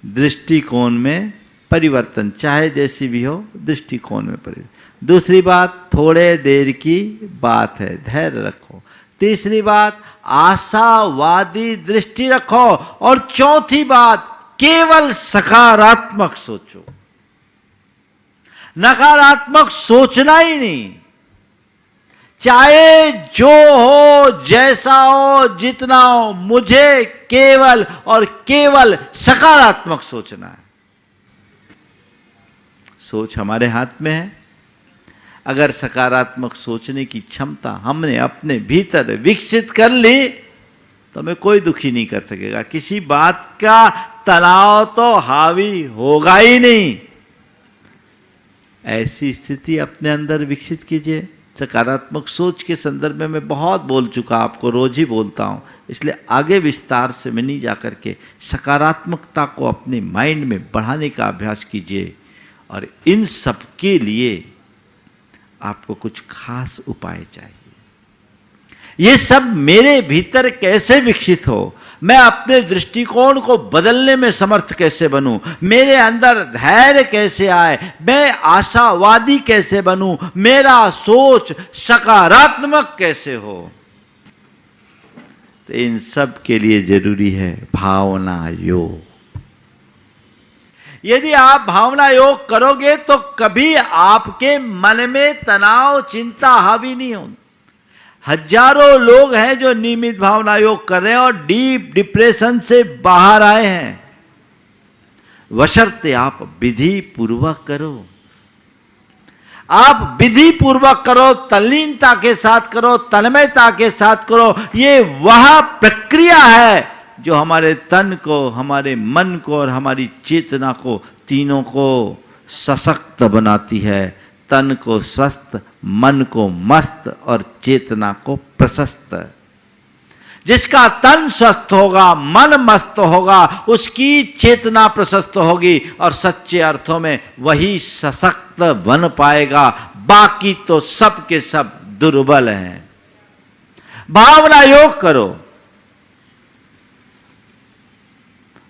दृष्टिकोण में परिवर्तन, चाहे जैसी भी हो, दृष्टिकोण में परिवर्तन। दूसरी बात, थोड़े देर की बात है, धैर्य रखो। तीसरी बात, आशावादी दृष्टि रखो। और चौथी बात, केवल सकारात्मक सोचो, नकारात्मक सोचना ही नहीं। चाहे जो हो, जैसा हो, जितना हो, मुझे केवल और केवल सकारात्मक सोचना है। सोच हमारे हाथ में है। अगर सकारात्मक सोचने की क्षमता हमने अपने भीतर विकसित कर ली तो हमें कोई दुखी नहीं कर सकेगा। किसी बात का तनाव तो हावी होगा ही नहीं। ऐसी स्थिति अपने अंदर विकसित कीजिए। सकारात्मक सोच के संदर्भ में मैं बहुत बोल चुका, आपको रोज ही बोलता हूँ, इसलिए आगे विस्तार से मैं नहीं जा करके सकारात्मकता को अपने माइंड में बढ़ाने का अभ्यास कीजिए। और इन सब के लिए आपको कुछ खास उपाय चाहिए। ये सब मेरे भीतर कैसे विकसित हो, मैं अपने दृष्टिकोण को बदलने में समर्थ कैसे बनूं, मेरे अंदर धैर्य कैसे आए, मैं आशावादी कैसे बनूं, मेरा सोच सकारात्मक कैसे हो, तो इन सब के लिए जरूरी है भावना योग। यदि आप भावना योग करोगे तो कभी आपके मन में तनाव, चिंता हावी नहीं होगी। हजारों लोग हैं जो नियमित भावना योग कर रहे हैं और डीप डिप्रेशन से बाहर आए हैं, बशर्ते आप विधि पूर्वक करो। आप विधि पूर्वक करो, तल्लीनता के साथ करो, तन्मयता के साथ करो। ये वह प्रक्रिया है जो हमारे तन को, हमारे मन को और हमारी चेतना को, तीनों को सशक्त बनाती है। तन को स्वस्थ, मन को मस्त और चेतना को प्रशस्त। जिसका तन स्वस्थ होगा, मन मस्त होगा, उसकी चेतना प्रशस्त होगी और सच्चे अर्थों में वही सशक्त बन पाएगा। बाकी तो सब के सब दुर्बल हैं। भावना योग करो।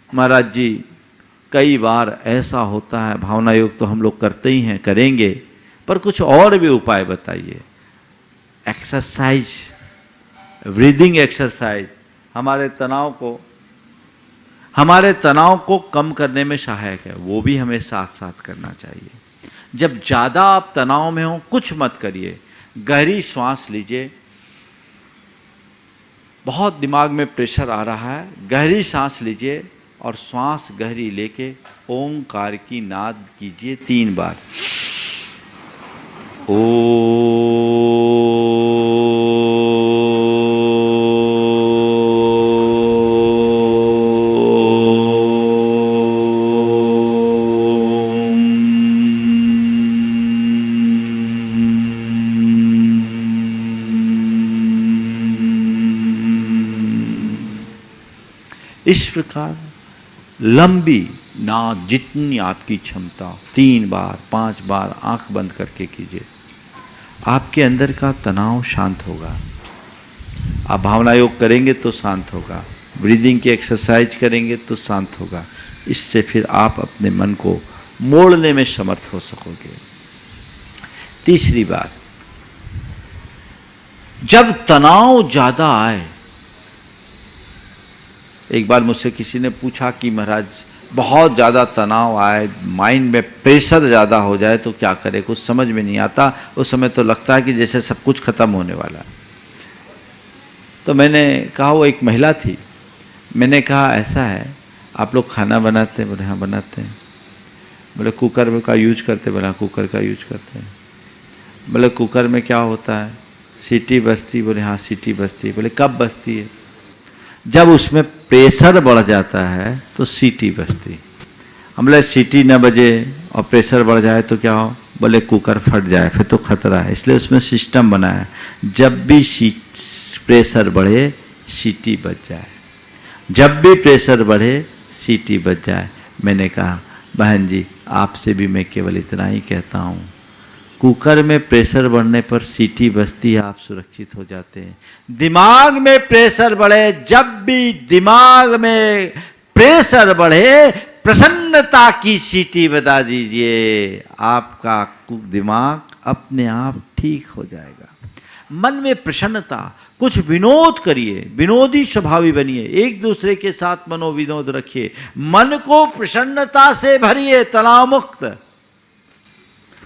महाराज जी, कई बार ऐसा होता है, भावना योग तो हम लोग करते ही हैं, करेंगे, पर कुछ और भी उपाय बताइए। एक्सरसाइज, ब्रीदिंग एक्सरसाइज हमारे तनाव को कम करने में सहायक है, वो भी हमें साथ साथ करना चाहिए। जब ज़्यादा आप तनाव में हो, कुछ मत करिए, गहरी श्वास लीजिए। बहुत दिमाग में प्रेशर आ रहा है, गहरी सांस लीजिए और श्वास गहरी लेके ओंकार की नाद कीजिए 3 बार। इस प्रकार लंबी नाद जितनी आपकी क्षमता 3 बार 5 बार आंख बंद करके कीजिए। आपके अंदर का तनाव शांत होगा। आप भावना योग करेंगे तो शांत होगा, ब्रीदिंग की एक्सरसाइज करेंगे तो शांत होगा। इससे फिर आप अपने मन को मोड़ने में समर्थ हो सकोगे। तीसरी बात, जब तनाव ज्यादा आए, एक बार मुझसे किसी ने पूछा कि महाराज बहुत ज़्यादा तनाव आए, माइंड में प्रेशर ज़्यादा हो जाए तो क्या करें, कुछ समझ में नहीं आता। उस समय तो लगता है कि जैसे सब कुछ खत्म होने वाला है। तो मैंने कहा, वो एक महिला थी, मैंने कहा ऐसा है आप लोग खाना बनाते हैं? बोले हाँ बनाते हैं। बोले कुकर का यूज करते? बोले हाँ कुकर का यूज करते हैं। बोले कुकर में क्या होता है? सीटी बजती? बोले हाँ सीटी बजती है। बोले कब बजती है? जब उसमें प्रेशर बढ़ जाता है तो सीटी बजती। हम बोले सीटी न बजे और प्रेशर बढ़ जाए तो क्या हो? बोले कुकर फट जाए, फिर तो खतरा है। इसलिए उसमें सिस्टम बना है, जब भी प्रेशर बढ़े सीटी बज जाए, जब भी प्रेशर बढ़े सीटी बज जाए। मैंने कहा बहन जी आपसे भी मैं केवल इतना ही कहता हूँ, कुकर में प्रेशर बढ़ने पर सीटी बजती है, आप सुरक्षित हो जाते हैं। दिमाग में प्रेशर बढ़े, जब भी दिमाग में प्रेशर बढ़े प्रसन्नता की सीटी बजा दीजिए, आपका दिमाग अपने आप ठीक हो जाएगा। मन में प्रसन्नता, कुछ विनोद करिए, विनोदी स्वभावी बनिए, एक दूसरे के साथ मनोविनोद रखिए, मन को प्रसन्नता से भरिए, तनाव मुक्त।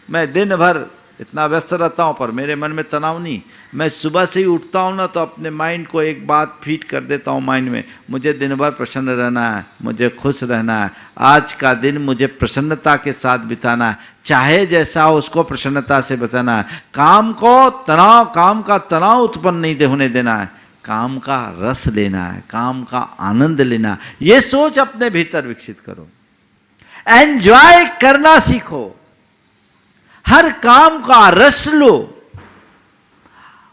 मैं दिन भर इतना व्यस्त रहता हूँ पर मेरे मन में तनाव नहीं। मैं सुबह से ही उठता हूँ ना तो अपने माइंड को एक बात फीड कर देता हूँ माइंड में, मुझे दिन भर प्रसन्न रहना है, मुझे खुश रहना है, आज का दिन मुझे प्रसन्नता के साथ बिताना है, चाहे जैसा हो उसको प्रसन्नता से बिताना है। काम का तनाव उत्पन्न नहीं होने देना है, काम का रस लेना है, काम का आनंद लेना है। ये सोच अपने भीतर विकसित करो, एंजॉय करना सीखो, हर काम का रस लो,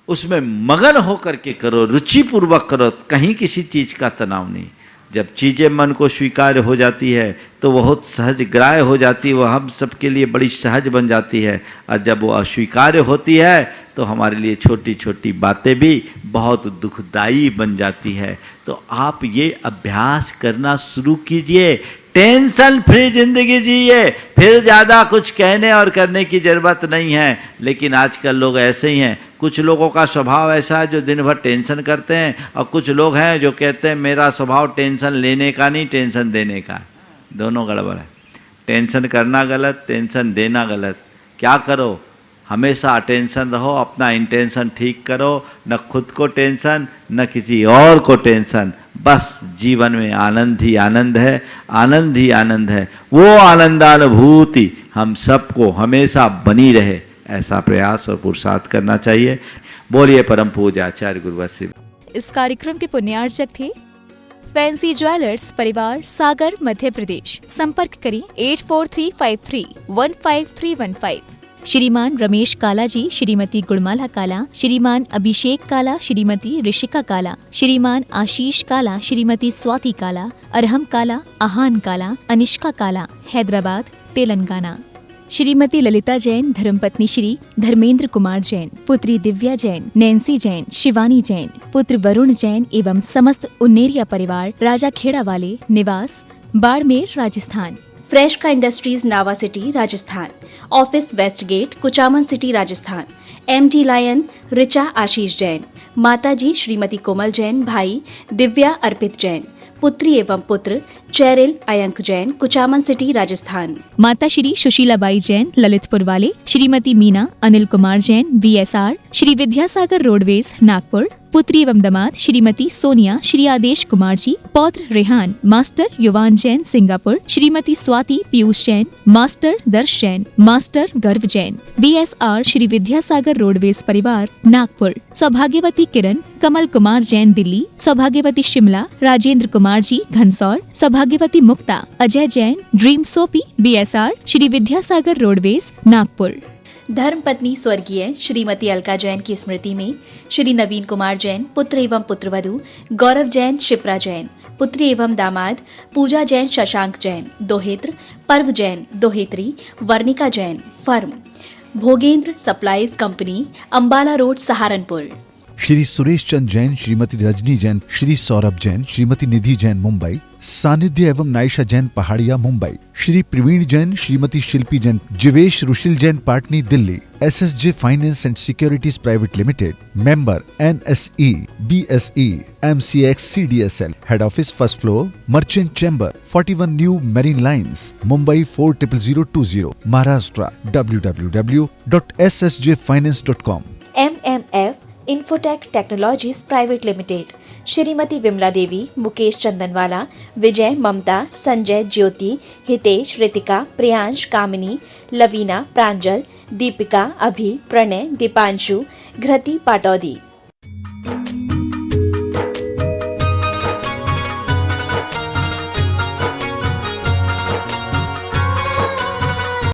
उसमें मगन होकर के करो, रुचि पूर्वक करो, कहीं किसी चीज का तनाव नहीं। जब चीजें मन को स्वीकार्य हो जाती है तो बहुत सहज ग्राह्य हो जाती है, वो हम सबके लिए बड़ी सहज बन जाती है। और जब वो अस्वीकार्य होती है तो हमारे लिए छोटी छोटी बातें भी बहुत दुखदाई बन जाती है। तो आप ये अभ्यास करना शुरू कीजिए, टेंशन फ्री जिंदगी जिए, फिर ज़्यादा कुछ कहने और करने की ज़रूरत नहीं है। लेकिन आजकल लोग ऐसे ही हैं, कुछ लोगों का स्वभाव ऐसा है जो दिन भर टेंशन करते हैं, और कुछ लोग हैं जो कहते हैं मेरा स्वभाव टेंशन लेने का नहीं टेंशन देने का। दोनों गड़बड़ है, टेंशन करना गलत, टेंशन देना गलत। क्या करो, हमेशा अटेंशन रहो, अपना इंटेंशन ठीक करो, न खुद को टेंशन न किसी और को टेंशन। बस जीवन में आनंद ही आनंद है, आनंद ही आनंद है। वो आनंदानुभूति हम सबको हमेशा बनी रहे, ऐसा प्रयास और पुरुषार्थ करना चाहिए। बोलिए परम पूज्य आचार्य गुरुवर श्री। इस कार्यक्रम के पुण्यार्चक थे फैंसी ज्वेलर्स परिवार, सागर, मध्य प्रदेश। संपर्क करें 8435315315। श्रीमान रमेश काला जी, श्रीमती गुणमाला काला, श्रीमान अभिषेक काला, श्रीमती ऋषिका काला, श्रीमान आशीष काला, श्रीमती स्वाति काला, अरहम काला, आहान काला, अनिष्का काला, हैदराबाद, तेलंगाना। श्रीमती ललिता जैन, धर्मपत्नी श्री धर्मेंद्र कुमार जैन, पुत्री दिव्या जैन, नैन्सी जैन, शिवानी जैन, पुत्र वरुण जैन एवं समस्त उन्नेरिया परिवार, राजा खेड़ा वाले, निवास बाड़मेर, राजस्थान। फ्रेश का industries Nawa city, Rajasthan. Office west gate, Kuchaman city, Rajasthan. MD lion Richa Ashish Jain, माताजी श्रीमती कोमल जैन, भाई दिव्या अर्पित जैन, पुत्री एवं पुत्र चैरिल अयंक जैन, कुचामन सिटी, राजस्थान। माता श्री सुशीलाबाई जैन, ललितपुर वाले, श्रीमती मीना अनिल कुमार जैन, VSR, श्री विद्यासागर रोडवेज, नागपुर, पुत्री एवं दामाद श्रीमती सोनिया श्री आदेश कुमार जी, पौत्र रेहान मास्टर युवान जैन सिंगापुर, श्रीमती स्वाति पीयूष जैन, मास्टर दर्श जैन, मास्टर गर्व जैन, BSR श्री विद्यासागर रोडवेज परिवार नागपुर, सौभाग्यवती किरण कमल कुमार जैन दिल्ली, सौभाग्यवती शिमला राजेंद्र कुमार जी घनसौर, सौभाग्यवती मुक्ता अजय जैन ड्रीम सोपी BSR श्री विद्यासागर रोडवेज नागपुर। धर्मपत्नी स्वर्गीय श्रीमती अलका जैन की स्मृति में श्री नवीन कुमार जैन पुत्र एवं पुत्रवधू, गौरव जैन शिप्रा जैन, पुत्री एवं दामाद पूजा जैन शशांक जैन, दोहित्र पर्व जैन दोहित्री, Varnika Jain firm, Bhogendra supplies company, Ambala road Saharanpur. Shri Suresh Chand Jain, Shrimati Rajni Jain, Shri Saurabh Jain, Shrimati Nidhi Jain Mumbai, Sanidhya एवं Naysha Jain Pahadia Mumbai, Shri Praveen Jain, Shrimati Shilpi Jain, Jivesh Rushil Jain Patni Delhi, SSJ finance and securities private limited, member NSE, BSE, MCX CDSL, head office first floor, merchant chamber, 41 new marine lines, Mumbai 400020, Maharashtra, www.ssjfinance.com। MMF infotech technologies private limited, Shrimati Vimla Devi, Mukesh Chandanwala, Vijay, Mamta, Sanjay, Jyoti, Hitesh, Ritika, Priyansh, Kamini, Lavina, Pranjal, Deepika, Abhi, Pranay, Deepanshu, घृति Pataudi.